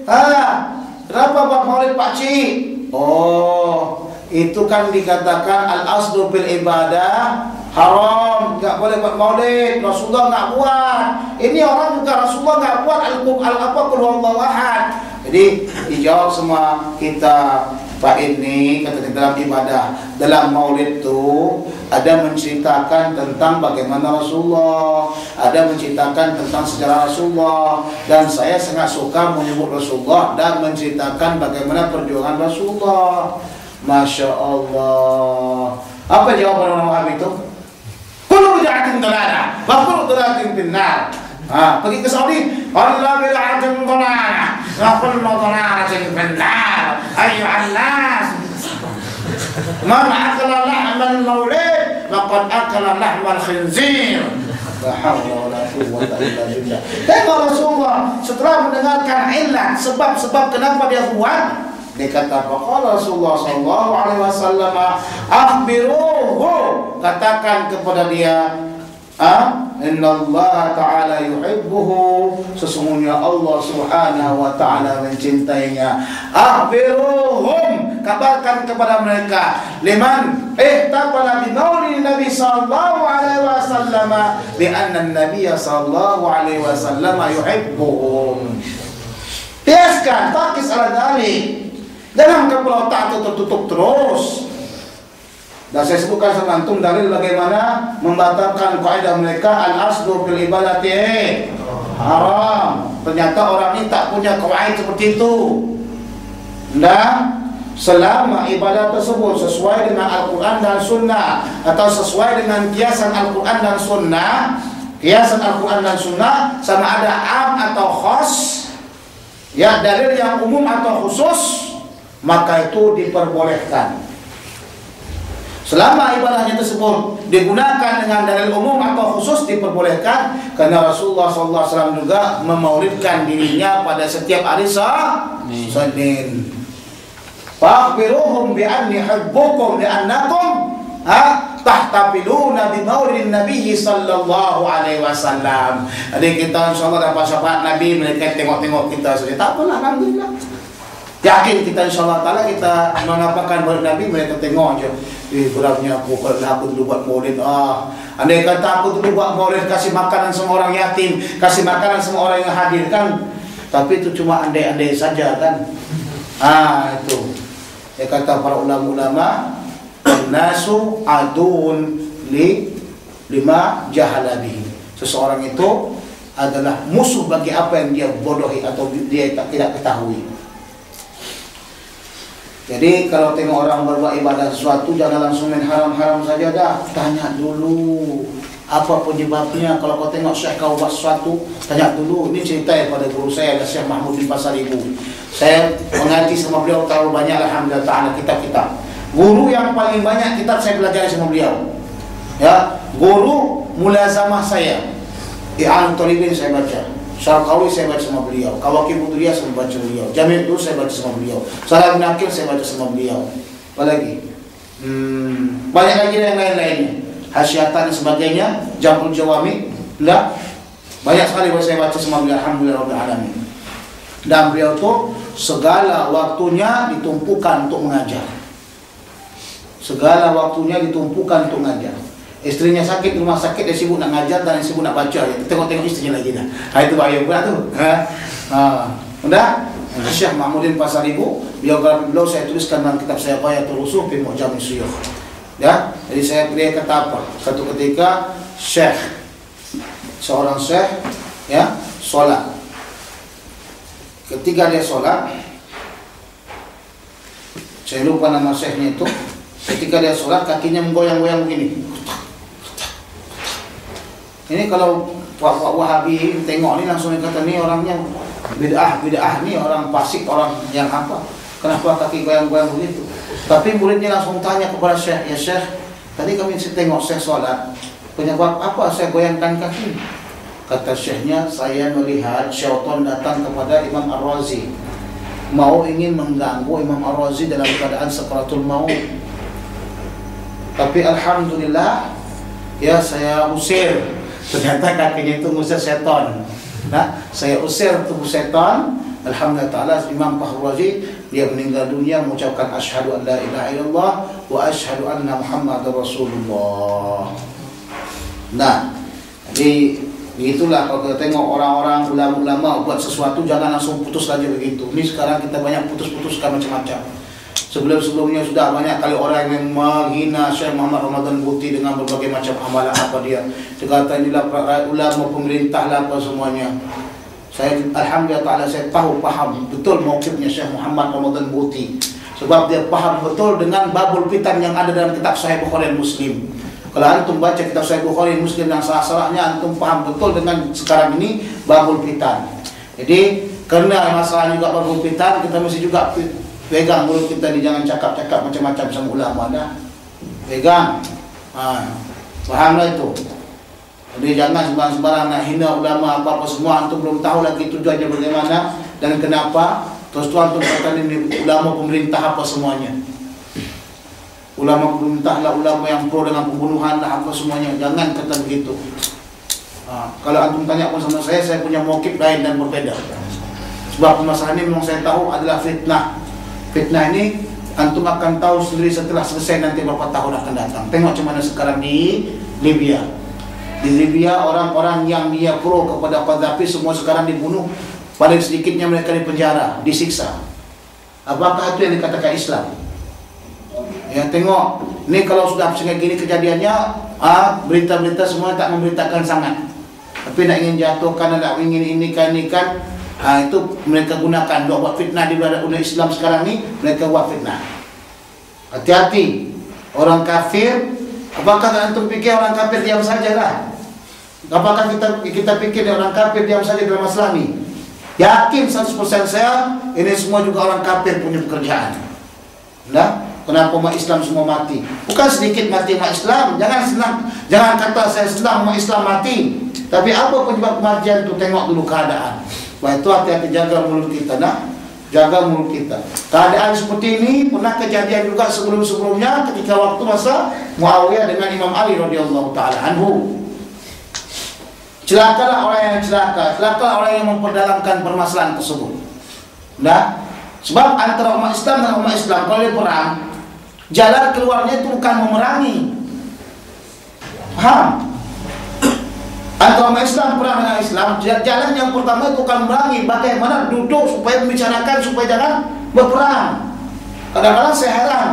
Speaker 2: Kenapa buat maulid Pak Cik? Oh, itu kan dikatakan al-aslu bil ibadah haram, enggak boleh buat maulid. Rasulullah enggak buat. Ini orang juga Rasulullah enggak buat Qul huwallahu ahad. Jadi dijawab semua kita, Pak, ini kata di dalam ibadah, dalam maulid itu ada menceritakan tentang bagaimana Rasulullah, ada menceritakan tentang sejarah Rasulullah, dan saya sangat suka menyebut Rasulullah dan menceritakan bagaimana perjuangan Rasulullah. Masya Allah. Apa jawaban orang Wahabi itu? Kullu bid'atin dalalah wa kullu dalalatin finnar. Pergi ke Saudi, Allah bid'atin dalalah wa kullu dalalatin finnar. Ayyuhan nas, man akala lahmal maulid laqad akala lahmal khinzir. La haula wala quwwata illa billah. Tengok Rasulullah setelah mendengarkan illat, sebab-sebab kenapa dia buat, Dia kata apa? Qala Rasulullah sallallahu alaihi wasallam, akhbiruhu, katakan kepada dia, inna Allah ta'ala yuhibbuhu, sesungguhnya Allah subhanahu wa ta'ala mencintainya. Akhbiruhum, kabarkan kepada mereka, liman ihtafala bi maulidin Nabi sallallahu alaihi wasallam bi anna an-nabiy sallallahu alaihi wasallam yuhibbuhum. Tiaskan, takis ala dalik. Jangan kepala otak itu tertutup terus. Dan saya sebutkan sama antum dalil bagaimana membatalkan kaidah mereka al-aslu fil ibadati haram. Ternyata orang ini tak punya kaidah seperti itu. Dan selama ibadah tersebut sesuai dengan Al-Quran dan Sunnah, atau sesuai dengan kiasan Al-Quran dan Sunnah, kiasan Al-Quran dan Sunnah sama ada am atau khas, ya, dalil yang umum atau khusus, maka itu diperbolehkan. Selama ibadahnya tersebut digunakan dengan dalil umum atau khusus, diperbolehkan, karena Rasulullah SAW juga memaulidkan dirinya pada setiap hari Senin. Fakhbiruhum bi anni hubbukum li annakum tahtafiluna bi maulidin Nabi sallallahu alaihi wasallam. Jadi kita insyaallah dapat syafaat Nabi, mereka tengok-tengok kita saja. Tak apalah, alhamdulillah. Yakin kita insyaallah taala kita mengapakan maulid Nabi, mereka tengok aja. Kurangnya aku dulu buat maulid. Andai kata aku dulu buat maulid, kasih makanan semua orang yatim, kasih makanan semua orang yang hadir kan. Tapi itu cuma andai-andai saja kan. Itu. Ya kata para ulama, nasu adun lima jahalabi. Seseorang itu adalah musuh bagi apa yang dia bodohi atau dia tidak ketahui. Jadi kalau tengok orang berbuat ibadah sesuatu, jangan langsung main haram-haram saja dah. Tanya dulu apa penyebabnya. Kalau kau tengok syekh kau buat sesuatu, tanya dulu. Ini cerita pada guru saya, ada Syekh Mahmud bin Pasar Ibu. Saya mengaji sama beliau terlalu banyak, alhamdulillah ta'ala, kitab-kitab. Guru yang paling banyak kitab saya belajar sama beliau, ya, guru mulazamah saya, I'an Talibin saya baca, Syarqawi saya baca sama beliau, Kawakib Budriyah saya baca beliau, Jamil Dur saya baca sama beliau, Salah bin Akil saya baca sama beliau. Apalagi banyak lagi yang lain-lainnya, Hasyiatan dan sebagainya, Jamul Jawami, banyak sekali saya baca sama beliau, alhamdulillah rabbil alamin. Dan beliau tu segala waktunya ditumpukan untuk mengajar. Segala waktunya ditumpukan untuk mengajar. Istrinya sakit di rumah sakit, dia sibuk nak ngajar dan dia sibuk nak baca. Tengok-tengok istrinya lagi dah. Itu bahaya pula tu. Udah? Syekh Mahmudin Pasar Ibu, beliau saya tuliskan dalam kitab saya Bayatul Rusuh fi Mu'jam Syuyukh. Ya, jadi dia kata apa? Satu ketika seorang syekh, ya, solat. Ketika dia solat, saya lupa nama syekhnya itu. Ketika dia solat, kakinya menggoyang-goyang begini. Ini kalau Pak Wahabi tengok ni langsung dia kata ni orangnya bid'ah ni, orang fasik, orang yang apa? Kenapa kaki goyang-goyang begitu? Tapi muridnya langsung tanya kepada syekh, ya syekh, tadi kami tengok syekh solat, penyebab apa saya goyangkan kaki? Kata syekhnya, saya melihat syaitan datang kepada Imam Ar-Razi, mau ingin mengganggu Imam Ar-Razi dalam keadaan sakaratul maut. Tapi alhamdulillah, ya saya usir. Ternyata kakinya itu ngusir setan. Nah, saya usir tubuh setan. Alhamdulillah ta'ala, Imam Ar-Razi dia meninggal dunia mengucapkan asyhadu an la ilaha illallah wa asyhadu anna Muhammadar Rasulullah. Nah, jadi begitulah kalau kita tengok orang-orang ulama-ulama buat sesuatu, jangan langsung putus saja begitu. Ini sekarang kita banyak putus-putuskan macam-macam. Sebelum-sebelumnya sudah banyak kali orang yang menghina Syekh Muhammad Ramadan Buti dengan berbagai macam amalan apa dia. Dia kata inilah ulama pemerintah lah apa semuanya. Saya alhamdulillah ta'ala saya paham betul mauqifnya Syekh Muhammad Ramadan Buti. Sebab dia paham betul dengan babul fitan yang ada dalam kitab Sahih Bukhari dan Muslim. Kalau antum baca kitab Sahih Bukhari Muslim yang salah-salahnya, antum paham betul dengan sekarang ini babul fitan. Jadi kerana masalah juga babul fitan, kita mesti juga pegang mulut kita ni, jangan cakap-cakap macam-macam sama ulama dah. Pegang. Fahamlah itu. Jadi jangan sembarang-sembarang nak hina ulama apa-apa semua, antum belum tahu lagi tujuannya bagaimana dan kenapa. Terus tuan kata ini ulama pemerintah apa semuanya. Ulama pemerintah lah, ulama yang pro dengan pembunuhan lah, apa semuanya. Jangan kata begitu. Kalau antum tanya pun sama saya punya mokib lain dan berbeda. Sebab permasalahan ini memang saya tahu adalah fitnah. Fitnah ini antum akan tahu sendiri setelah selesai nanti beberapa tahun akan datang. Tengok macam mana sekarang di Libya. Di Libya orang-orang yang dia pro kepada Qaddafi semua sekarang dibunuh. Paling sedikitnya mereka dipenjara, disiksa. Apakah itu yang dikatakan Islam? Ya, tengok, ini kalau sudah sehingga gini kejadiannya, berita-berita semua tak memberitakan sangat. Tapi nak ingin jatuhkan, nak ingin ini kan, itu mereka gunakan untuk buat fitnah di luar Islam sekarang ni. Mereka buat fitnah. Hati-hati, orang kafir. Apakah antum fikir orang kafir diam sajalah? Apakah kita fikir orang kafir diam saja dalam masalah ni? Yakin 100% saya, ini semua juga orang kafir punya pekerjaan. Nah, kenapa umat Islam semua mati? Bukan sedikit mati umat Islam. Jangan kata saya Islam, umat Islam mati. Tapi apa penyebab kematian itu? Tengok dulu keadaan. Wah, itu hati-hati, jaga mulut kita, nah. Jaga mulut kita. Keadaan seperti ini pernah kejadian juga sebelum-sebelumnya ketika waktu masa Muawiyah dengan Imam Ali radhiyallahu taala anhu. Celakalah orang yang celaka, celakalah orang yang memperdalamkan permasalahan tersebut. Nah, sebab antara umat Islam dan umat Islam kalau dia perang, jalan keluarnya itu bukan memerangi. Paham? Antara umat Islam perang dengan Islam, jalan yang pertama itu bukan memerangi. Bagaimana duduk supaya membicarakan supaya jangan berperang. Kadang-kadang saya heran,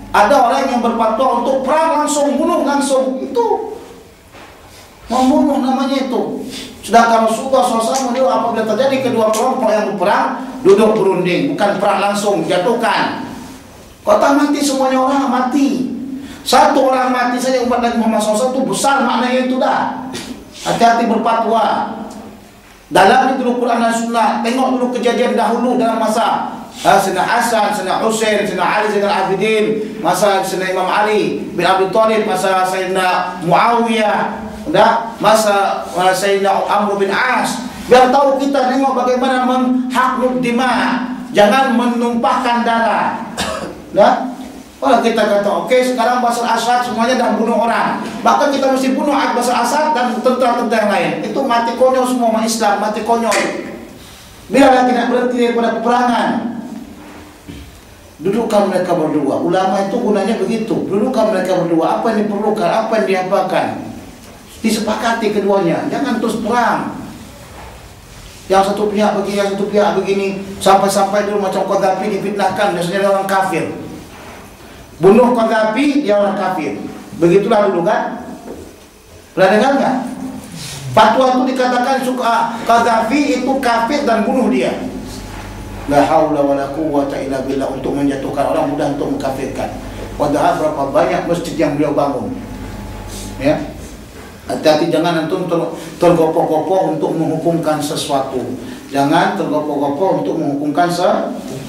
Speaker 2: ada orang yang berfatwa untuk perang langsung, bunuh langsung. Itu membunuh namanya itu. Sedangkan Rasulullah SAW apabila terjadi kedua kelompok yang berperang, duduk berunding, bukan perang langsung, jatuhkan. Kota mati semuanya orang mati. Satu orang mati saja umat Nabi Muhammad SAW itu besar maknanya itu dah. Hati-hati berfatwa. Dalam itu Quran dan Sunnah. Tengok dulu kejadian dahulu dalam masa Sayyidina Hasan, Sayyidina Husain, Sayyidina Ali Zainal Abidin, masa Sayyidina Imam Ali bin Abi Thalib, masa Sayyidina Muawiyah, masa Sayyidina Amr bin As. Biar tahu kita tengok bagaimana menghakmul dima, jangan menumpahkan darah. Kalau kita kata okey, sekarang Bashar Assad semuanya dah bunuh orang, maka kita mesti bunuh Bashar Assad dan tentara-tentara yang lain. Itu mati konyol semua umat Islam, mati konyol. Bila tidak berhenti daripada peperangan. Dudukkan mereka berdua. Ulama itu gunanya begitu. Dudukkan mereka berdua. Apa yang diperlukan, apa yang diapakan, disepakati keduanya. Jangan terus perang. Yang satu pihak begini, yang satu pihak begini. Sampai-sampai dulu macam Qaddafi difitnahkan, biasanya dia orang kafir. Bunuh Qaddafi, dia orang kafir. Begitulah dulu kan? Pernah dengar nggak? Fatwa itu dikatakan Qaddafi itu kafir dan bunuh dia. La haula wala quwwata illa billah, untuk menjatuhkan orang mudah untuk mengkafirkan. Padahal berapa banyak masjid yang beliau bangun. Ya. Hati-hati, jangan antum tergopoh-gopoh untuk menghukumkan sesuatu. Jangan tergopoh-gopoh untuk menghukumkan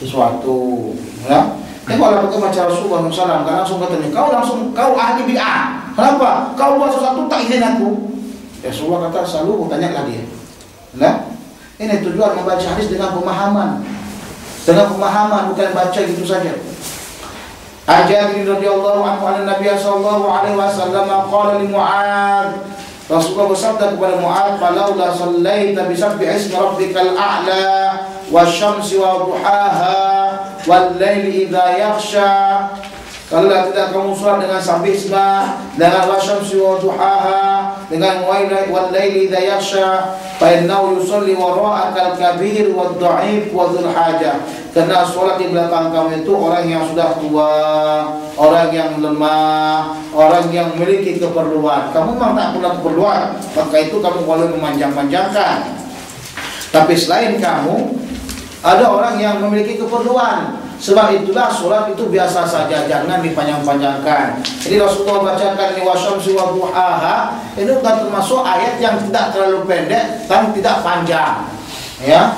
Speaker 2: sesuatu. Ya. Kalau macam Rasulullah SAW kan langsung katanya, kau ahli bid'ah. Kenapa? Kau buat sesuatu tak izin aku. Rasulullah kata, selalu tanyalah dia. Nah, ini tujuan membaca hadis dengan pemahaman. Dengan pemahaman, bukan baca gitu saja. Jabir radhiyallahu anhu an Nabi sallallahu alaihi wasallam qala li Mu'adz, Rasulullah bersabda kepada Mu'adz, "Falaula shallaita bi sabbi ismi rabbikal a'la wasyamsi wa duhaha wal laili idza yaghsha." Kalau tidak kamu salat dengan sabbi isma, dengan wasyamsi wa duhaha, dengan wal laili idza yaghsha, fa innahu yusalli wara'aka al-kabir wad dha'if wa dzul hajah. Karena solat di belakang kamu itu orang yang sudah tua, orang yang lemah, orang yang memiliki keperluan. Kamu memang tak punya keperluan, maka itu kamu boleh memanjang-panjangkan. Tapi selain kamu, ada orang yang memiliki keperluan. Sebab itulah solat itu biasa saja, jangan dipanjang-panjangkan. Jadi Rasulullah bacakan ni wasyamsi wa duhaha, ini bukan termasuk ayat yang tidak terlalu pendek dan tidak panjang. Ya.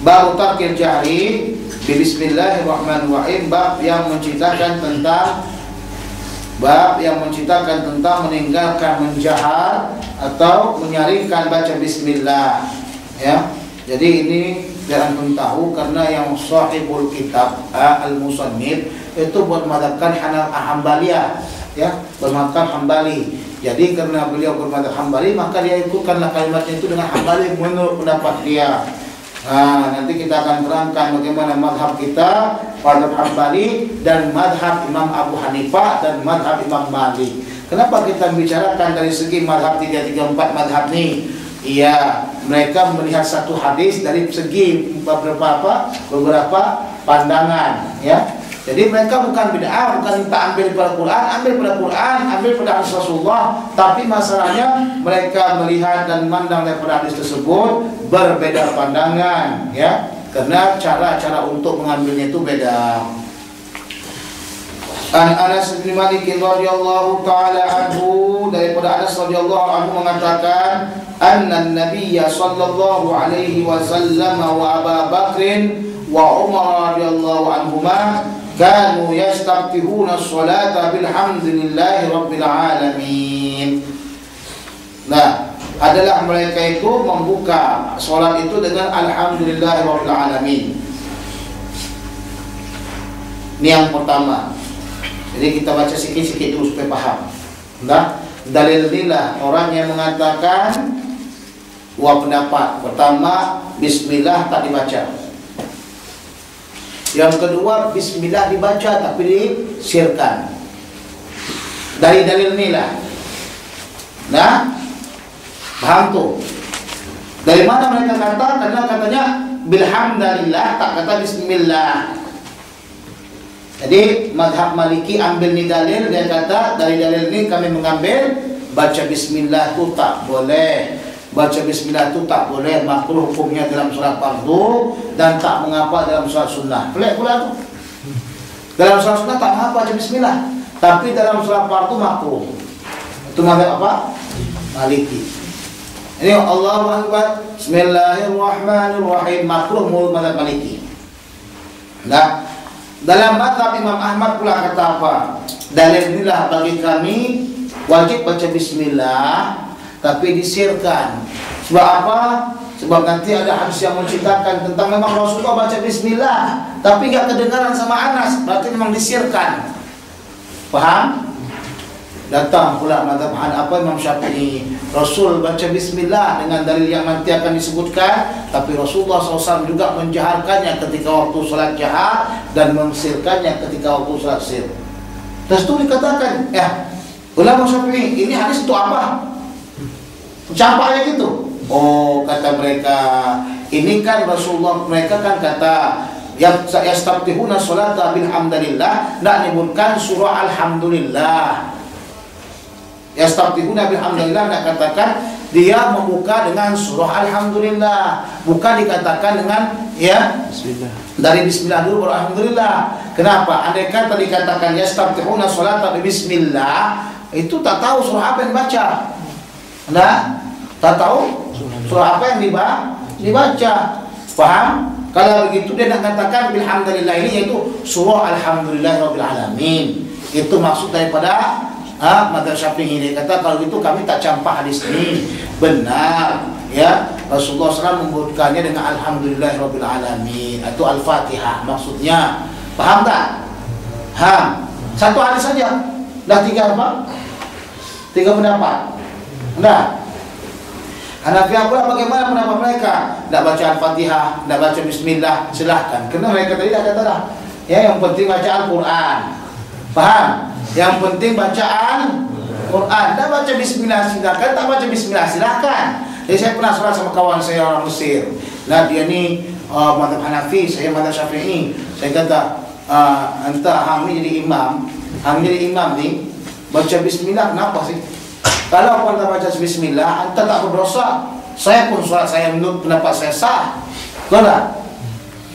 Speaker 2: Baru tarkil jahri bismillahirrahmanirrahim, bab yang menceritakan tentang meninggalkan menjahar atau menyaringkan baca bismillah. Ya. Jadi ini biar antum tahu, karena yang sahibul kitab al-musannif itu bermadhabkan Hambaliyah, ya, bermadhab Hambali. Jadi karena beliau bermadhab Hambali, maka dia ikutkanlah kalimatnya itu dengan Hambali menurut pendapat dia. Nanti kita akan terangkan bagaimana madhab kita, madhab Hambali dan madhab Imam Abu Hanifah dan madhab Imam Malik. Kenapa kita bicarakan dari segi madhab 334 madhab ini? Iya, mereka melihat satu hadis dari segi beberapa pandangan, ya. Jadi mereka bukan bid'ah, bukan minta ambil pada Quran, ambil pada hadis Rasulullah, tapi masalahnya mereka melihat dan memandang daripada hadis tersebut berbeda pandangan, ya. Karena cara-cara untuk mengambilnya itu beda. An Anas bin Malik radhiyallahu taala anhu, daripada Anas radhiyallahu anhu mengatakan, anna an-nabiyya sallallahu alaihi wasallam wa Abu Bakr wa Umar radhiyallahu anhuma kanu yastaftihuna as-salata bilhamdillahi rabbil alamin. Nah, adalah mereka itu membuka salat itu dengan alhamdulillahi rabbil alamin. Ini yang pertama. Jadi kita baca sikit-sikit dulu supaya paham. Nah, dalil inilah orang yang mengatakan dua pendapat. Pertama, bismillah tak dibaca. Yang kedua, bismillah dibaca tapi disirkan. Dari dalil inilah. Nah, paham tuh. Dari mana mereka kata? Karena katanya bilhamdalillah, tak kata bismillah. Jadi madhab Maliki ambil ni dalil, dia kata dari dalil ni kami mengambil baca bismillah tu tak boleh. Baca bismillah tu tak boleh, makruh hukumnya dalam solat fardu dan tak mengapa dalam solat sunnah. Pelik pula tu. Dalam solat sunnah tak mengapa baca bismillah, tapi dalam solat fardu makruh. Itu madhab apa? Maliki. Ini Allahu Akbar, bismillahirrahmanirrahim, makruh menurut madhab Maliki. Nah, dalam madhab Imam Ahmad pula kata apa? Dalil inilah bagi kami wajib baca bismillah tapi disirkan. Sebab apa? Sebab nanti ada hadis yang menceritakan tentang memang Rasulullah baca bismillah tapi enggak kedengaran sama Anas, berarti memang disirkan. Paham? Datang pula madhab Imam Syafi'i, Rasul baca bismillah dengan dalil yang nanti akan disebutkan, tapi Rasulullah SAW juga menjaharkannya ketika waktu salat jahar dan mensirkannya ketika waktu salat sir. Terus itu dikatakan, ulama Syafi'i, ini hadis itu apa? Campaknya gitu. Oh, kata mereka, ini kan Rasulullah, mereka kan kata yastaftihuna sholata bilhamdalillah, nak menyebutkan surah alhamdulillah. Yastaftihuna bilhamdulillah, nak katakan dia membuka dengan surah alhamdulillah, bukan dikatakan dengan bismillah. Dari bismillah dulu baru alhamdulillah. Kenapa? Andai kata dikatakan yastaftihuna sholata bismillah, itu tak tahu surah apa yang dibaca. Nah, tak tahu surah apa yang dibaca. Paham? Kalau begitu dia nak katakan bilhamdulillah ini yaitu surah alhamdulillahirabbil alamin. Itu maksud daripada madhab Syafi'i. Dia kata kalau gitu kami tak campak hadis ini. Benar, ya. Rasulullah SAW membukanya dengan alhamdulillahirabbil alamin atau al-Fatihah maksudnya. Paham tak? Satu hadis saja. Dah tiga apa? Tiga pendapat. Nah, Hanafiah pula bagaimana pendapat mereka? Nak baca Al-Fatihah, nak baca bismillah, silahkan. Kerana mereka tadi dah kata dah, ya, yang penting baca Al-Quran. Paham? Yang penting bacaan Quran. Dah baca bismillah silahkan, tak baca bismillah silahkan. Jadi saya pernah sholat sama kawan saya orang Mesir. Nah, dia ni madhab Hanafi, saya madhab Syafi'i. Saya kata, entah hang ni jadi imam, ni baca bismillah kenapa sih? Kalau anda baca bismillah, anda tak berdosa. Saya pun sholat saya menurut pendapat saya sah. Betul tak?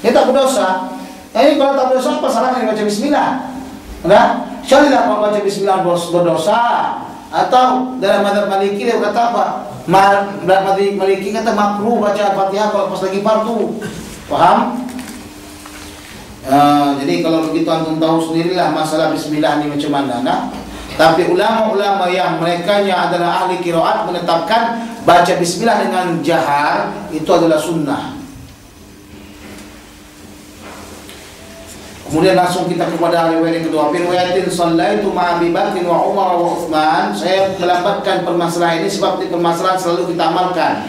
Speaker 2: Dia tak berdosa. Ini kalau tak berdosa, apa salahnya baca bismillah? Nah, syarilah kalau baca bismillah berdosa. Atau dalam madhab Maliki dia kata apa? Madhab Maliki kata makruh baca Al-Fatihah kalau pas lagi fardu. Paham? Jadi kalau begitu antum tahu sendirilah masalah bismillah ini macam mana. Nah, tapi ulama-ulama yang merekanya adalah ahli qiraat menetapkan baca bismillah dengan jahar itu adalah sunnah. Kemudian langsung kita kepada riwayat yang kedua. Riwayatin sallaitu ma'a Abi Bakr wa Umar wa Utsman. Saya melambatkan permasalahan ini sebab permasalahan selalu kita amalkan.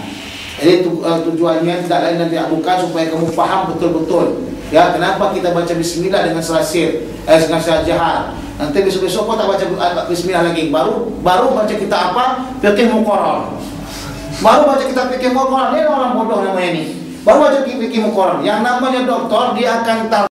Speaker 2: Jadi tujuannya tidak lain dan tidak bukan supaya kamu faham betul-betul. Ya, kenapa kita baca bismillah dengan selasir, dengan secara jahar. Nanti besok-besok kau tak baca bismillah lagi. Baru baca kita apa? Fiqh Muqarrar. Baru baca kita fikih Muqarrar. Ini orang bodoh namanya ini. Baru baca fikih Muqarrar. Yang namanya doktor dia akan tahu